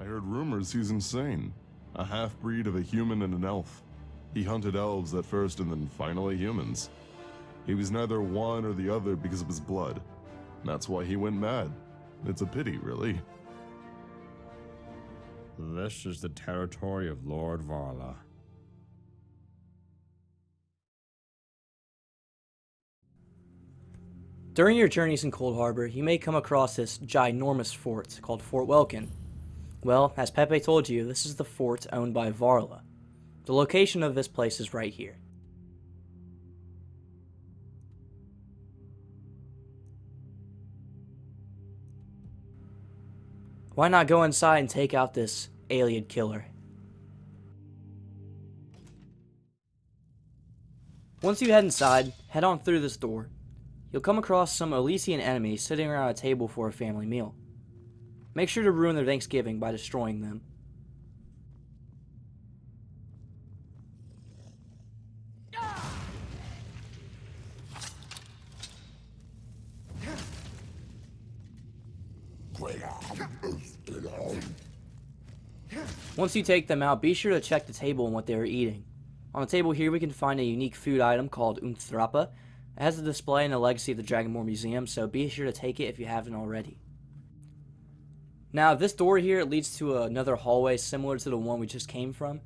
I heard rumors he's insane. A half-breed of a human and an elf. He hunted elves at first and then finally humans. He was neither one or the other because of his blood. That's why he went mad. It's a pity, really. This is the territory of Lord Varla. During your journeys in Coldharbour, you may come across this ginormous fort called Fort Welkynd. Well, as Pepe told you, this is the fort owned by Varla. The location of this place is right here. Why not go inside and take out this alien killer? Once you head inside, head on through this door. You'll come across some Alessian enemies sitting around a table for a family meal. Make sure to ruin their Thanksgiving by destroying them. Once you take them out, be sure to check the table and what they are eating. On the table here we can find a unique food item called Unthrapa. It has a display in the Legacy of the Dragonmore Museum, so be sure to take it if you haven't already. Now, this door here leads to another hallway similar to the one we just came from.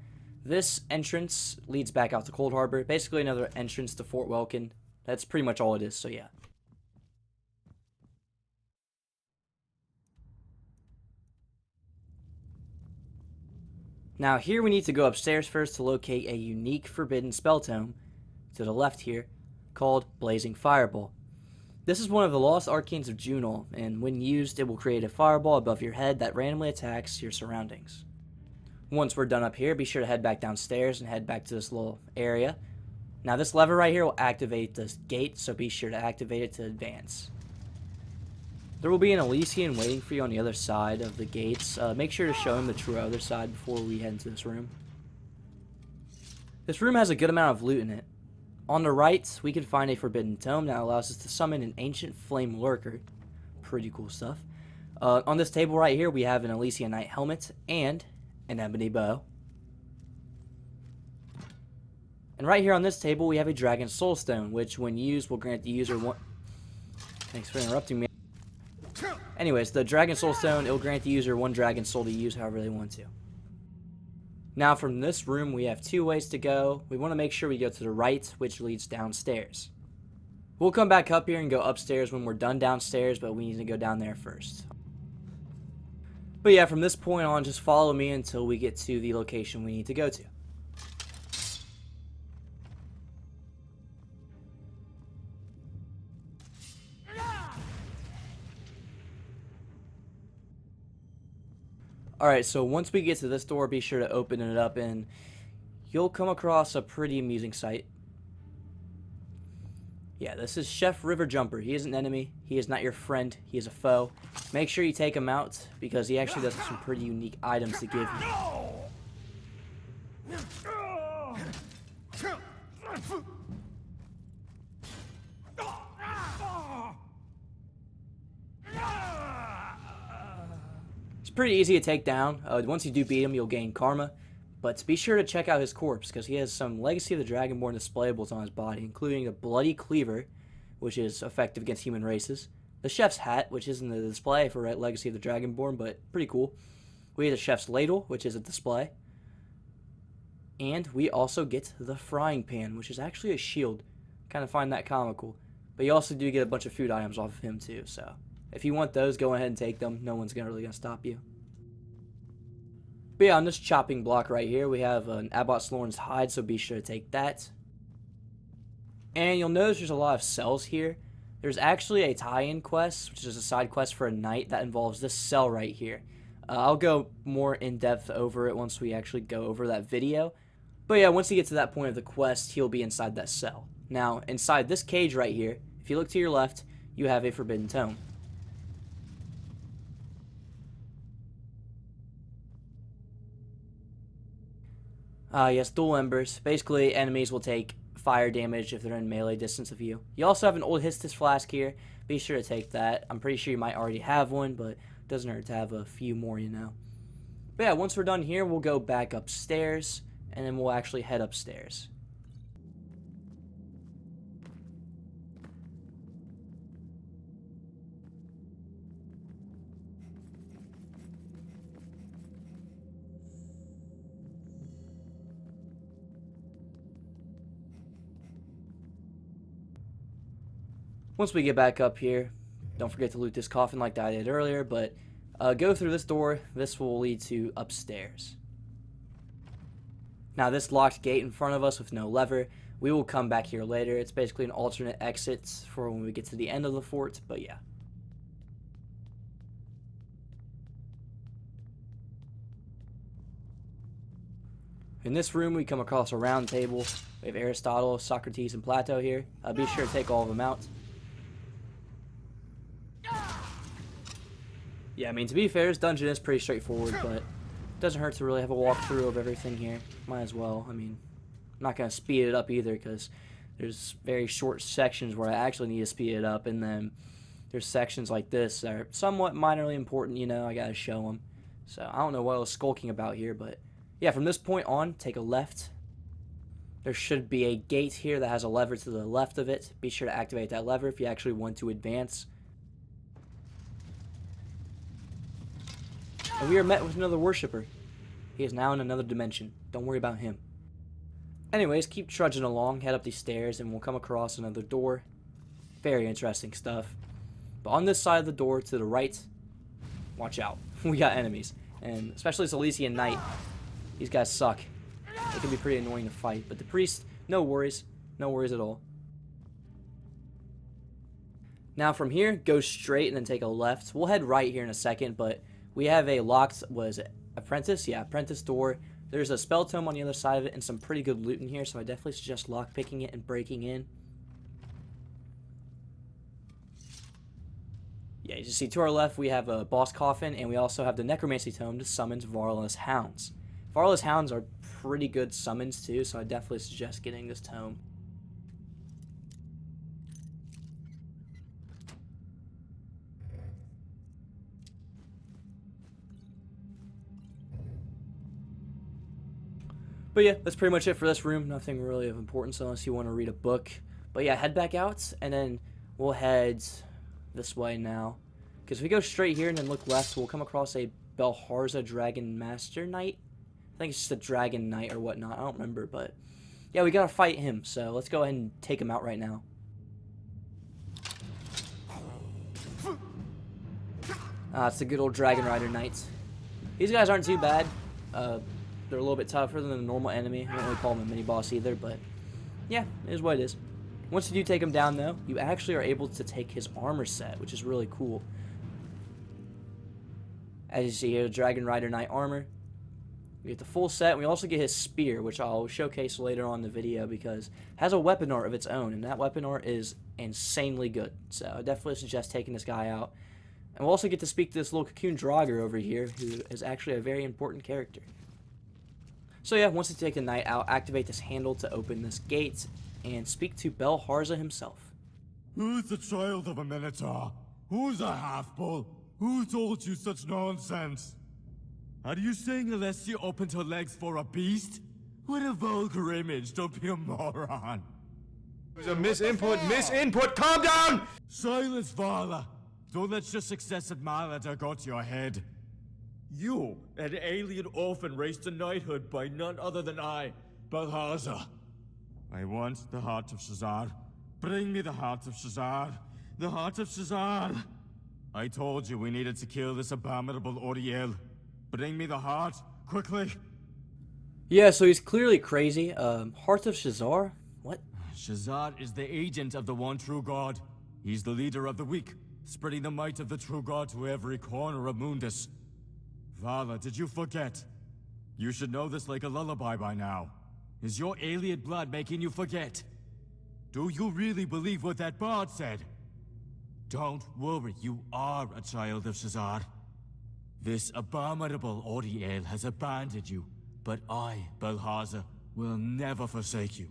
This entrance leads back out to Coldharbour, basically another entrance to Fort Welkynd. That's pretty much all it is, so yeah. Now, here we need to go upstairs first to locate a unique forbidden spell tome to the left here, called Blazing Fireball. This is one of the lost arcanes of Julianos, and when used, it will create a fireball above your head that randomly attacks your surroundings. Once we're done up here, be sure to head back downstairs and head back to this little area. Now, this lever right here will activate this gate, so be sure to activate it to advance. There will be an Alessian waiting for you on the other side of the gates. Make sure to show him the true other side before we head into this room. This room has a good amount of loot in it. On the right, we can find a forbidden tome that allows us to summon an ancient flame lurker. Pretty cool stuff. On this table right here, we have an Alessian knight helmet and an ebony bow. And right here on this table, we have a dragon soul stone, which when used will grant the user one... Thanks for interrupting me. Anyways, the dragon soul stone, it will grant the user one dragon soul to use however they want to. Now from this room we have two ways to go. We want to make sure we go to the right, which leads downstairs. We'll come back up here and go upstairs when we're done downstairs, but we need to go down there first. But yeah, from this point on, just follow me until we get to the location we need to go to. Alright, so once we get to this door, be sure to open it up and you'll come across a pretty amusing sight. Yeah, this is Chef River Jumper. He is an enemy. He is not your friend. He is a foe. Make sure you take him out because he actually does have some pretty unique items to give you. Pretty easy to take down. Once you do beat him, you'll gain karma, but be sure to check out his corpse because he has some Legacy of the Dragonborn displayables on his body, including the bloody Cleaver, which is effective against human races, the Chef's hat, which isn't a display for Legacy of the Dragonborn, but pretty cool. We have the Chef's ladle, which is a display, and we also get the frying pan, which is actually a shield. Kind of find that comical, but you also do get a bunch of food items off of him too, so if you want those, go ahead and take them. No one's really going to stop you. But yeah, on this chopping block right here, we have an Abbot Slorn's hide, so be sure to take that. And you'll notice there's a lot of cells here. There's actually a tie-in quest, which is a side quest for a knight that involves this cell right here. I'll go more in-depth over it once we actually go over that video. But yeah, once you get to that point of the quest, he'll be inside that cell. Now, inside this cage right here, if you look to your left, you have a forbidden tome. Yes, dual embers. Basically, enemies will take fire damage if they're in melee distance of you. You also have an old Histus flask here. Be sure to take that. I'm pretty sure you might already have one, but it doesn't hurt to have a few more, you know. But yeah, once we're done here, we'll go back upstairs, and then we'll actually head upstairs. Once we get back up here, don't forget to loot this coffin like I did earlier, but go through this door. This will lead to upstairs. Now this locked gate in front of us with no lever, we will come back here later. It's basically an alternate exit for when we get to the end of the fort, but yeah. In this room, we come across a round table. We have Aristotle, Socrates, and Plato here. Be sure to take all of them out. Yeah, I mean, to be fair, this dungeon is pretty straightforward, but it doesn't hurt to really have a walkthrough of everything here. Might as well. I mean, I'm not going to speed it up either, because there's very short sections where I actually need to speed it up, and then there's sections like this that are somewhat minorly important, you know, I got to show them. So, I don't know what I was skulking about here, but yeah, from this point on, take a left. There should be a gate here that has a lever to the left of it. Be sure to activate that lever if you actually want to advance. And we are met with another worshipper. He is now in another dimension. Don't worry about him. Anyways, keep trudging along, head up these stairs, and we'll come across another door. Very interesting stuff. But on this side of the door to the right, watch out. We got enemies. And especially this Alessian knight. These guys suck. It can be pretty annoying to fight. But the priest, no worries. No worries at all. Now from here, go straight and then take a left. We'll head right here in a second, but we have a locked, apprentice? Yeah, apprentice door. There's a spell tome on the other side of it and some pretty good loot in here, so I definitely suggest lockpicking it and breaking in. Yeah, as you see to our left, we have a boss coffin, and we also have the Necromancy tome to summon Varla's Hounds. Varla's Hounds are pretty good summons too, so I definitely suggest getting this tome. But yeah, that's pretty much it for this room. Nothing really of importance unless you want to read a book. But yeah, head back out, and then we'll head this way now. Because if we go straight here and then look left, we'll come across a Belharza Dragonmaster Knight. I think it's just a Dragon Knight or whatnot. I don't remember, but yeah, we gotta fight him. So let's go ahead and take him out right now. It's the good old Dragonrider Knights. These guys aren't too bad. They're a little bit tougher than the normal enemy. I don't really call him a mini-boss either, but yeah, it is what it is. Once you do take him down, though, you actually are able to take his armor set, which is really cool. As you see here, Dragonrider Knight armor. We get the full set, and we also get his spear, which I'll showcase later on in the video because it has a weapon art of its own, and that weapon art is insanely good. So I definitely suggest taking this guy out. And we'll also get to speak to this little cocoon Draugr over here, who is actually a very important character. So yeah, once you take the knight out, activate this handle to open this gate, and speak to Belharza himself. Who's the child of a minotaur? Who's a half-bull? Who told you such nonsense? Are you saying Alessian opened her legs for a beast? What a vulgar image, don't be a moron. It was a misinput, calm down! Silence, Varla. Don't let your success at Malada go to your head. You, an alien orphan raised to knighthood by none other than I, Belharza. I want the heart of Shazar. Bring me the heart of Shazar. The heart of Shazar. I told you we needed to kill this abominable Oriel. Bring me the heart, quickly. Yeah, so he's clearly crazy. Heart of Shazar? What? Shazar is the agent of the one true god. He's the leader of the weak, spreading the might of the true god to every corner of Mundus. Varla, did you forget? You should know this like a lullaby by now. Is your alien blood making you forget? Do you really believe what that bard said? Don't worry, you are a child of Shazar. This abominable Oriel has abandoned you, but I, Belharza, will never forsake you.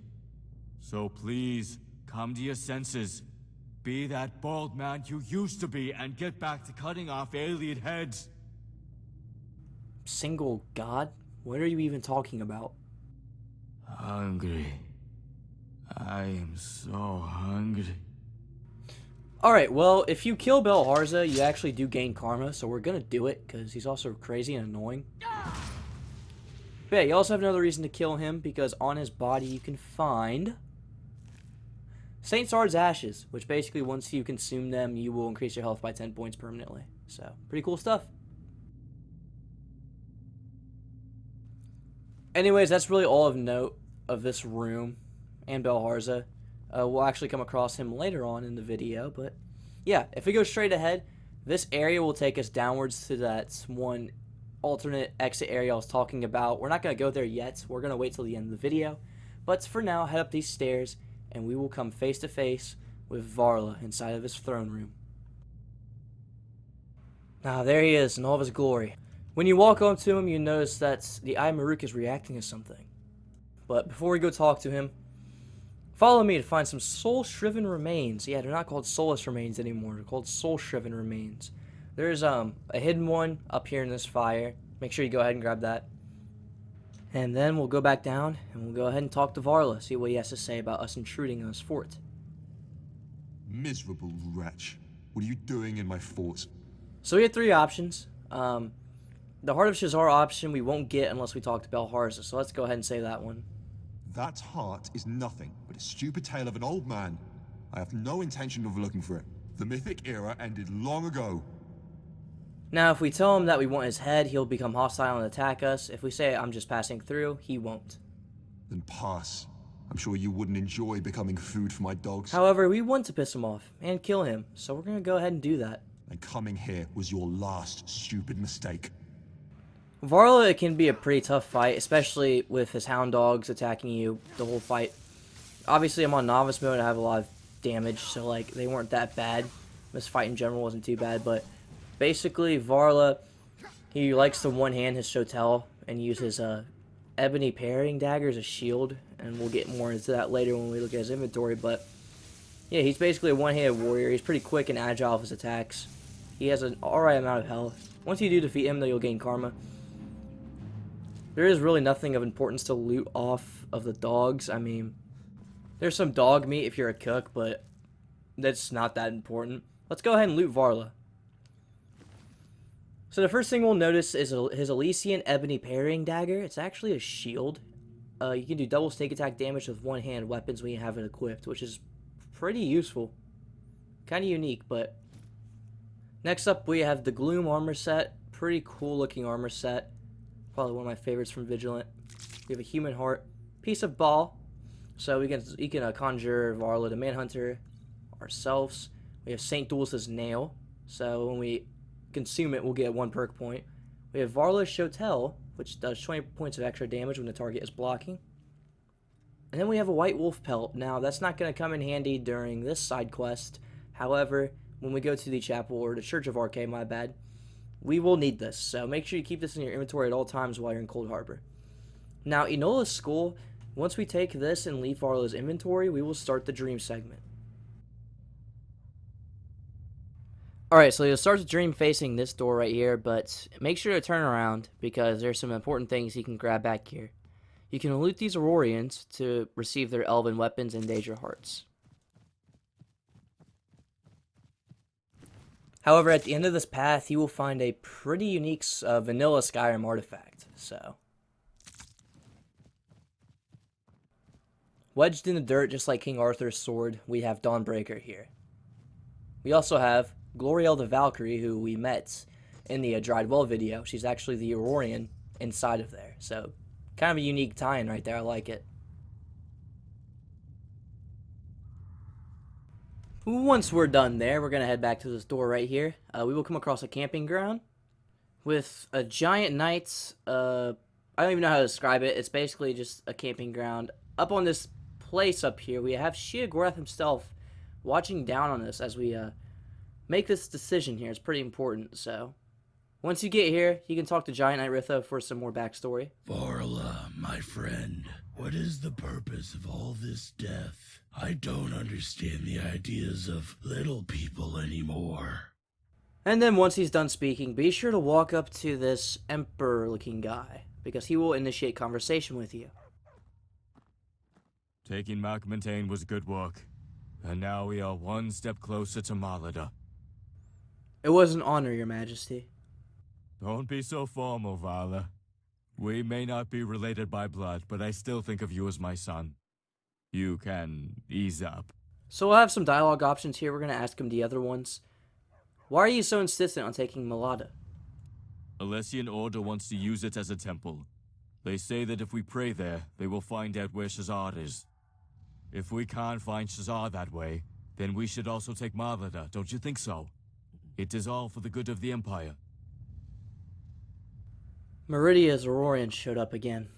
So please, come to your senses. Be that bald man you used to be and get back to cutting off alien heads. single god? What are you even talking about? Hungry. I am so hungry. Alright, well, if you kill Belharza, you actually do gain karma, so we're gonna do it, because he's also crazy and annoying. But yeah, you also have another reason to kill him, because on his body you can find Saint Sard's Ashes, which basically once you consume them, you will increase your health by 10 points permanently. So, pretty cool stuff. Anyways, that's really all of note of this room and Belharza. We'll actually come across him later on in the video, but yeah, if we go straight ahead, this area will take us downwards to that one alternate exit area I was talking about. We're not going to go there yet. We're going to wait till the end of the video. But for now, head up these stairs, and we will come face to face with Varla inside of his throne room. Now, there he is in all of his glory. When you walk up to him, you notice that the Eye Maruk is reacting to something. But before we go talk to him, follow me to find some soul-shriven remains. Yeah, they're not called soulless remains anymore. They're called soul-shriven remains. There's a hidden one up here in this fire. Make sure you go ahead and grab that. And then we'll go back down, and we'll go ahead and talk to Varla, see what he has to say about us intruding on his fort. Miserable wretch. What are you doing in my fort? So we had three options. The Heart of Shazar option we won't get unless we talk to Belharza, so let's go ahead and say that one. That heart is nothing but a stupid tale of an old man. I have no intention of looking for it. The mythic era ended long ago. Now, if we tell him that we want his head, he'll become hostile and attack us. If we say, I'm just passing through, he won't. Then pass. I'm sure you wouldn't enjoy becoming food for my dogs. However, we want to piss him off and kill him, so we're going to go ahead and do that. And coming here was your last stupid mistake. Varla can be a pretty tough fight, especially with his hound dogs attacking you the whole fight. Obviously, I'm on novice mode, I have a lot of damage, so like they weren't that bad. This fight in general wasn't too bad, but basically Varla, he likes to one-hand his Shotel and use his Ebony Parrying Dagger as a shield, and we'll get more into that later when we look at his inventory, but yeah, he's basically a one-handed warrior. He's pretty quick and agile with his attacks. He has an alright amount of health. Once you do defeat him, though, you'll gain karma. There is really nothing of importance to loot off of the dogs. I mean, there's some dog meat if you're a cook, but that's not that important. Let's go ahead and loot Varla. So the first thing we'll notice is his Alessian Ebony Parrying Dagger. It's actually a shield. You can do double stake attack damage with one-hand weapons when you have it equipped, which is pretty useful. Kind of unique, but... Next up, we have the Gloom Armor Set. Pretty cool looking armor set. Probably one of my favorites from Vigilant. We have a human heart, piece of ball. So we can conjure Varla the Manhunter ourselves. We have Saint Dulce's Nail. So when we consume it, we'll get 1 perk point. We have Varla's Shotel, which does 20 points of extra damage when the target is blocking. And then we have a White Wolf Pelt. Now, that's not going to come in handy during this side quest. However, when we go to the chapel, or the Church of Arcade, my bad, we will need this. So make sure you keep this in your inventory at all times while you're in Coldharbour. Now, Enola's Skull, once we take this and leave Varla's inventory, we will start the dream segment. Alright, so you'll start the dream facing this door right here, but make sure to turn around because there's some important things you can grab back here. You can loot these Aurorians to receive their elven weapons and Danger Hearts. However, at the end of this path, you will find a pretty unique vanilla Skyrim artifact. So, wedged in the dirt, just like King Arthur's sword, we have Dawnbreaker here. We also have Gloriel the Valkyrie, who we met in the Dried Well video. She's actually the Aurorian inside of there. So, kind of a unique tie-in right there. I like it. Once we're done there, we're going to head back to this door right here. We will come across a camping ground with a giant knight. I don't even know how to describe it. It's basically just a camping ground. Up on this place up here, we have Sheogorath himself watching down on us as we make this decision here. It's pretty important. So, once you get here, you can talk to Giant Knight Ritho for some more backstory. Varla, my friend, what is the purpose of all this death? I don't understand the ideas of little people anymore. And then once he's done speaking, be sure to walk up to this emperor-looking guy, because he will initiate conversation with you. Taking Macmontaine was good work, and now we are one step closer to Malada. It was an honor, Your Majesty. Don't be so formal, Varla. We may not be related by blood, but I still think of you as my son. You can ease up. So we'll have some dialogue options here. We're going to ask him the other ones. Why are you so insistent on taking Malada? Alessian Order wants to use it as a temple. They say that if we pray there, they will find out where Shazad is. If we can't find Shazad that way, then we should also take Malada, don't you think so? It is all for the good of the Empire. Meridia's Aurorian showed up again.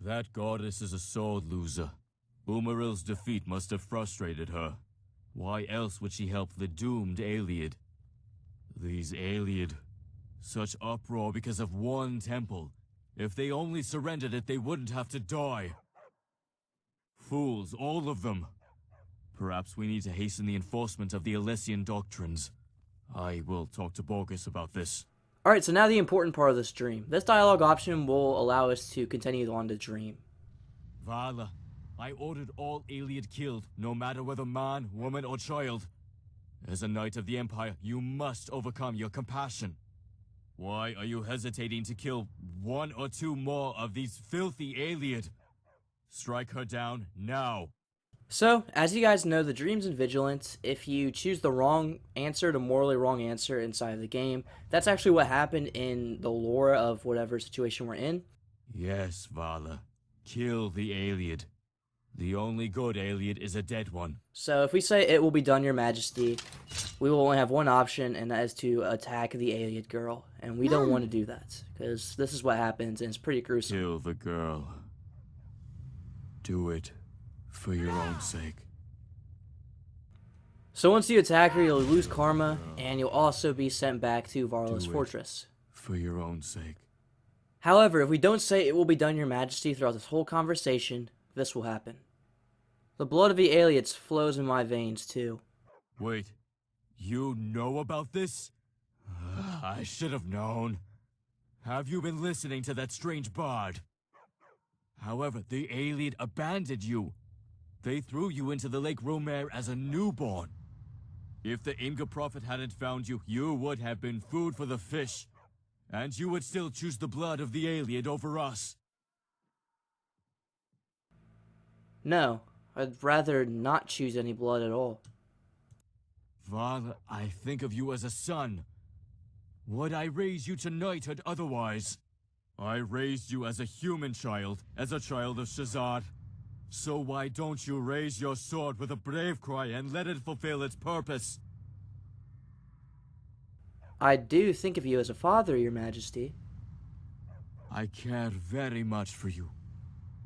That goddess is a sword loser. Umaril's defeat must have frustrated her. Why else would she help the doomed Ayleid? These Ayleid. Such uproar because of one temple. If they only surrendered it, they wouldn't have to die. Fools, all of them. Perhaps we need to hasten the enforcement of the Alessian doctrines. I will talk to Borges about this. Alright, so now the important part of this dream. This dialogue option will allow us to continue on the dream. Varla, I ordered all Ayleid killed, no matter whether man, woman, or child. As a knight of the Empire, you must overcome your compassion. Why are you hesitating to kill one or two more of these filthy Ayleid? Strike her down now. So, as you guys know, the dream's in Vigilant. If you choose the wrong answer, the morally wrong answer inside of the game, that's actually what happened in the lore of whatever situation we're in. Yes, Varla. Kill the Ayleid. The only good Ayleid is a dead one. So if we say it will be done, Your Majesty, we will only have one option, and that is to attack the Ayleid girl. And we don't want to do that, because this is what happens, and it's pretty gruesome. Kill the girl. Do it for your own sake. So once you attack her, you'll lose karma, and you'll also be sent back to Varla's fortress. For your own sake. However, if we don't say it will be done, Your Majesty, throughout this whole conversation, this will happen. The blood of the Ayleids flows in my veins, too. Wait, you know about this? I should have known. Have you been listening to that strange bard? However, the Ayleid abandoned you. They threw you into the Lake Romer as a newborn. If the Imga Prophet hadn't found you, you would have been food for the fish. And you would still choose the blood of the Ayleid over us. No, I'd rather not choose any blood at all. Varla, I think of you as a son. Would I raise you to knighthood otherwise? I raised you as a human child, as a child of Shazad. So why don't you raise your sword with a brave cry and let it fulfill its purpose? I do think of you as a father, Your Majesty. I care very much for you.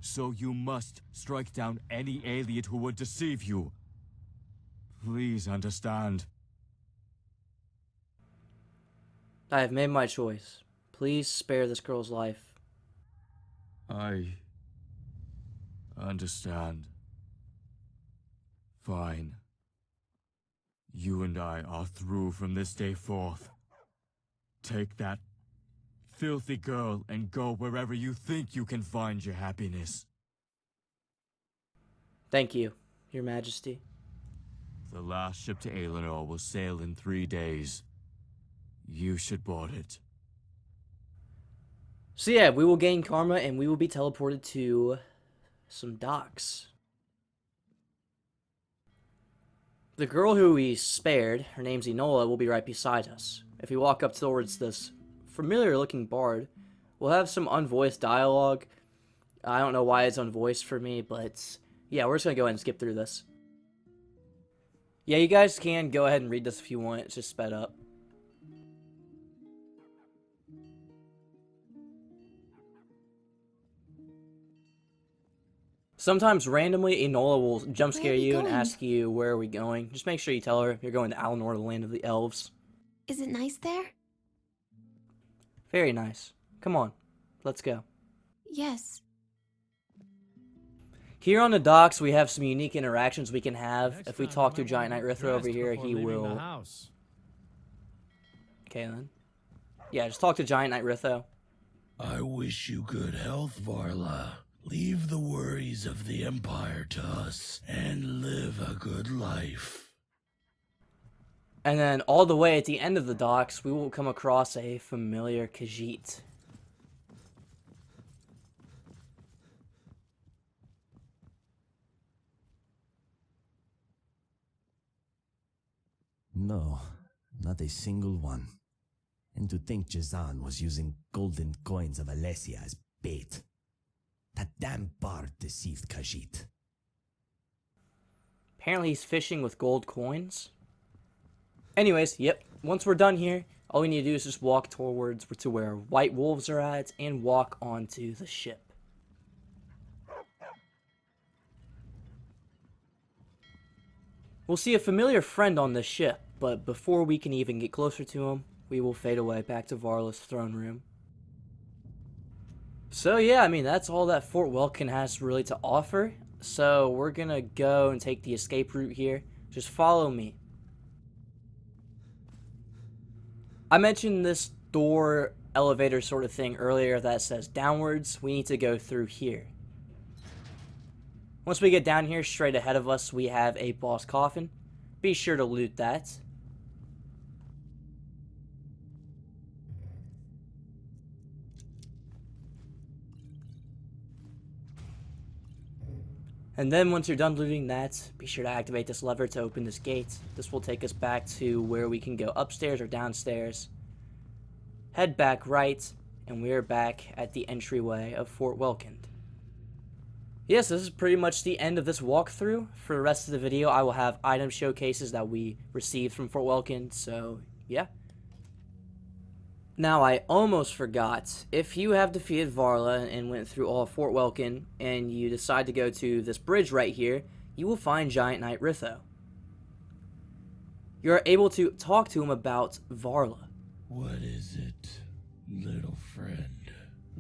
So you must strike down any Ayleid who would deceive you. Please understand. I have made my choice. Please spare this girl's life. I understand. Fine. You and I are through from this day forth. Take that filthy girl and go wherever you think you can find your happiness. Thank you, Your Majesty. The last ship to Aelinor will sail in 3 days. You should board it. So yeah, we will gain karma and we will be teleported to some docks. The girl who we spared, her name's Enola, will be right beside us. If we walk up towards this familiar looking bard, we'll have some unvoiced dialogue. I don't know why it's unvoiced for me, but yeah, we're just gonna go ahead and skip through this. Yeah, you guys can go ahead and read this if you want, it's just sped up. Sometimes randomly, Enola will jump scare you and ask you, where are we going? Just make sure you tell her you're going to Alinor, the land of the elves. Is it nice there? Very nice. Come on, let's go. Yes. Here on the docks, we have some unique interactions we can have. If we talk to Giant Knight Ritho over here, he will Okay, then. Yeah, just talk to Giant Knight Ritho. I wish you good health, Varla. Leave the worries of the Empire to us and live a good life. And then all the way at the end of the docks, we will come across a familiar Khajiit. No, not a single one. And to think Jazan was using golden coins of Alessia as bait. That damn bard deceived Khajiit. Apparently he's fishing with gold coins. Anyways, yep, once we're done here, all we need to do is just walk towards to where white wolves are at and walk onto the ship. We'll see a familiar friend on this ship, but before we can even get closer to him, we will fade away back to Varla's throne room. So yeah, I mean, that's all that Fort Welkynd has really to offer. So we're gonna go and take the escape route here. Just follow me. I mentioned this door elevator sort of thing earlier that says downwards. We need to go through here. Once we get down here, straight ahead of us, we have a boss coffin. Be sure to loot that. And then once you're done looting that, be sure to activate this lever to open this gate. This will take us back to where we can go upstairs or downstairs. Head back right, and we're back at the entryway of Fort Welkynd. Yes, this is pretty much the end of this walkthrough. For the rest of the video, I will have item showcases that we received from Fort Welkynd, so yeah. Now, I almost forgot, if you have defeated Varla and went through all of Fort Welkynd, and you decide to go to this bridge right here, you will find Giant Knight Ritho. You're able to talk to him about Varla. What is it, little friend?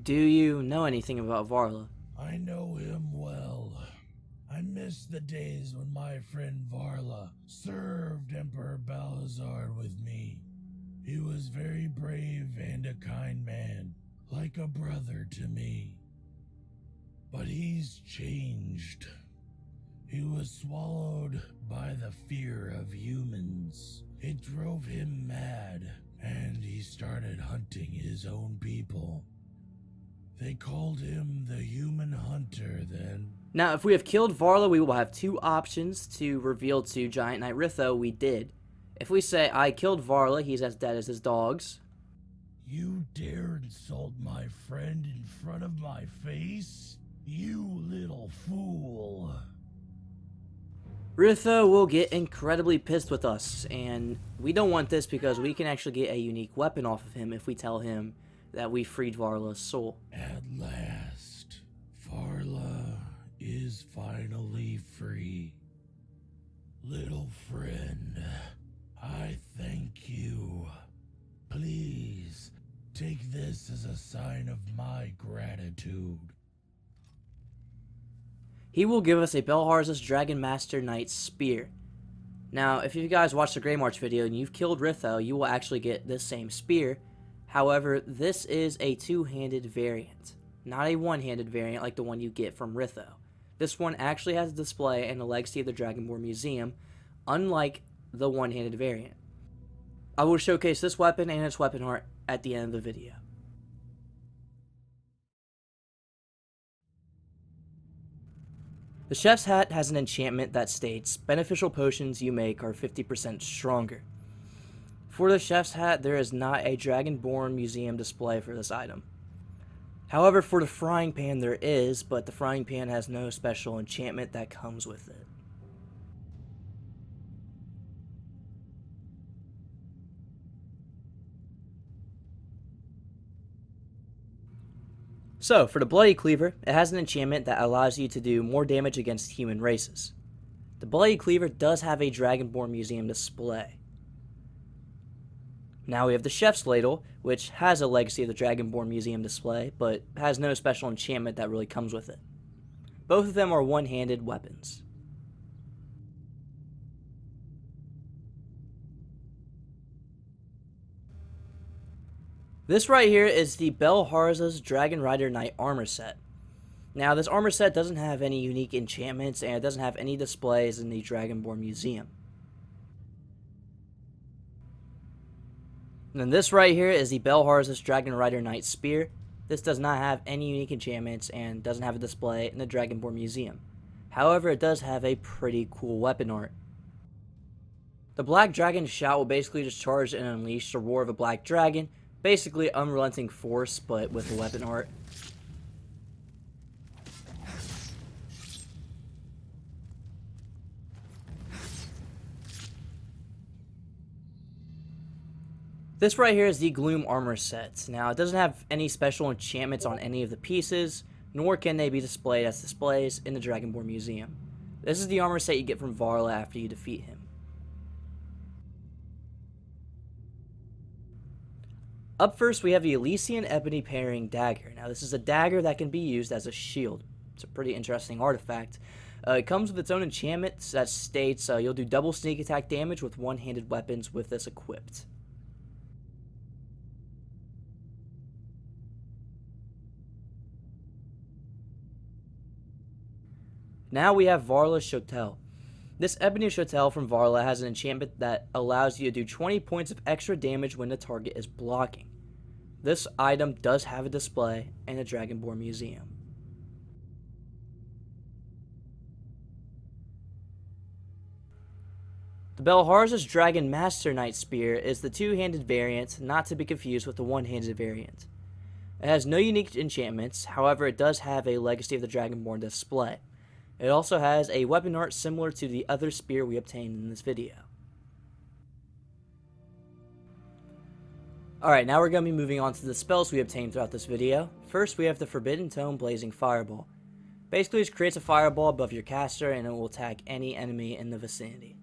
Do you know anything about Varla? I know him well. I miss the days when my friend Varla served Emperor Belharza with me. He was very brave and a kind man, like a brother to me. But he's changed. He was swallowed by the fear of humans. It drove him mad, and he started hunting his own people. They called him the Human Hunter then. Now, if we have killed Varla, we will have two options to reveal to Giant Knight Ritho we did. If we say, I killed Varla, he's as dead as his dogs. You dare insult my friend in front of my face? You little fool. Ritho will get incredibly pissed with us, and we don't want this because we can actually get a unique weapon off of him if we tell him that we freed Varla's soul. At last, Varla is finally free. Little friend, I thank you. Please, take this as a sign of my gratitude. He will give us a Belharza's Dragonmaster Knight's Spear. Now, if you guys watched the Grey March video and you've killed Ritho, you will actually get this same spear. However, this is a two-handed variant, not a one-handed variant like the one you get from Ritho. This one actually has a display in the Legacy of the Dragonborn Museum, unlike the one-handed variant. I will showcase this weapon and its weapon art at the end of the video. The Chef's Hat has an enchantment that states, beneficial potions you make are 50% stronger. For the Chef's Hat, there is not a Dragonborn Museum display for this item. However, for the Frying Pan there is, but the Frying Pan has no special enchantment that comes with it. So, for the Bloody Cleaver, it has an enchantment that allows you to do more damage against human races. The Bloody Cleaver does have a Dragonborn Museum display. Now we have the Chef's Ladle, which has a Legacy of the Dragonborn Museum display, but has no special enchantment that really comes with it. Both of them are one-handed weapons. This right here is the Belharza's Dragonrider Knight Armor Set. Now, this armor set doesn't have any unique enchantments, and it doesn't have any displays in the Dragonborn Museum. And then this right here is the Belharza's Dragonrider Knight Spear. This does not have any unique enchantments and doesn't have a display in the Dragonborn Museum. However, it does have a pretty cool weapon art. The Black Dragon Shout will basically just charge and unleash the roar of a black dragon, basically unrelenting force, but with a weapon art. This right here is the Gloom Armor Set. Now, it doesn't have any special enchantments on any of the pieces, nor can they be displayed as displays in the Dragonborn Museum. This is the armor set you get from Varla after you defeat him. Up first, we have the Alessian Ebony Parrying Dagger. Now, this is a dagger that can be used as a shield. It's a pretty interesting artifact. It comes with its own enchantment that states you'll do double sneak attack damage with one-handed weapons with this equipped. Now we have Varla's Shotel. This Ebony Shotel from Varla has an enchantment that allows you to do 20 points of extra damage when the target is blocking. This item does have a display in the Dragonborn Museum. The Belharza's Dragonmaster Knight Spear is the two-handed variant, not to be confused with the one-handed variant. It has no unique enchantments, however it does have a Legacy of the Dragonborn display. It also has a weapon art similar to the other spear we obtained in this video. Alright, now we're going to be moving on to the spells we obtained throughout this video. First, we have the Forbidden Tome Blazing Fireball. Basically, it creates a fireball above your caster and it will attack any enemy in the vicinity.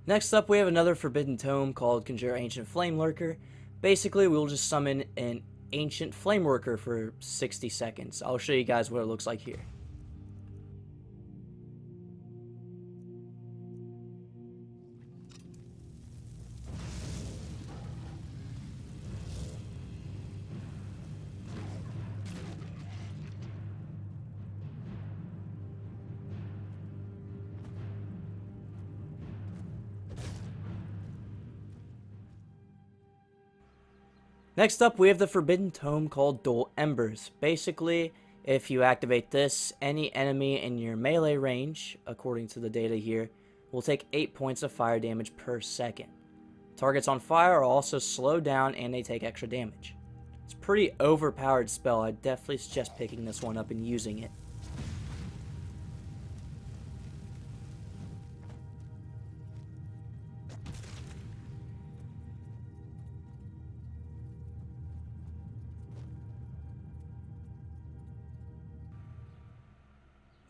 Next up, we have another Forbidden Tome called Conjure Ancient Flame Lurker. Basically, we'll just summon an Ancient Flame Lurker for 60 seconds. I'll show you guys what it looks like here. Next up, we have the Forbidden Tome called Dual Embers. Basically, if you activate this, any enemy in your melee range, according to the data here, will take 8 points of fire damage per second. Targets on fire are also slowed down and they take extra damage. It's a pretty overpowered spell. I definitely suggest picking this one up and using it.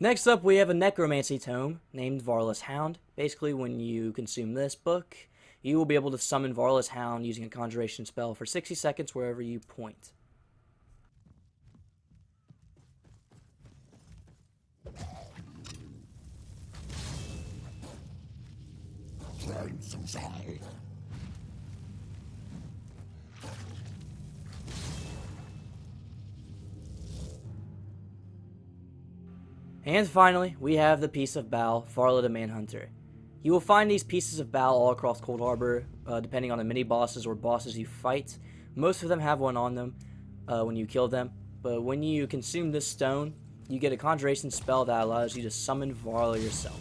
Next up, we have a Necromancy Tome named Varla's Hound. Basically, when you consume this book, you will be able to summon Varla's Hound using a conjuration spell for 60 seconds wherever you point. And finally, we have the Piece of Bal, Varla the Manhunter. You will find these pieces of Bal all across Coldharbour, depending on the mini-bosses or bosses you fight. Most of them have one on them when you kill them, but when you consume this stone, you get a conjuration spell that allows you to summon Varla yourself.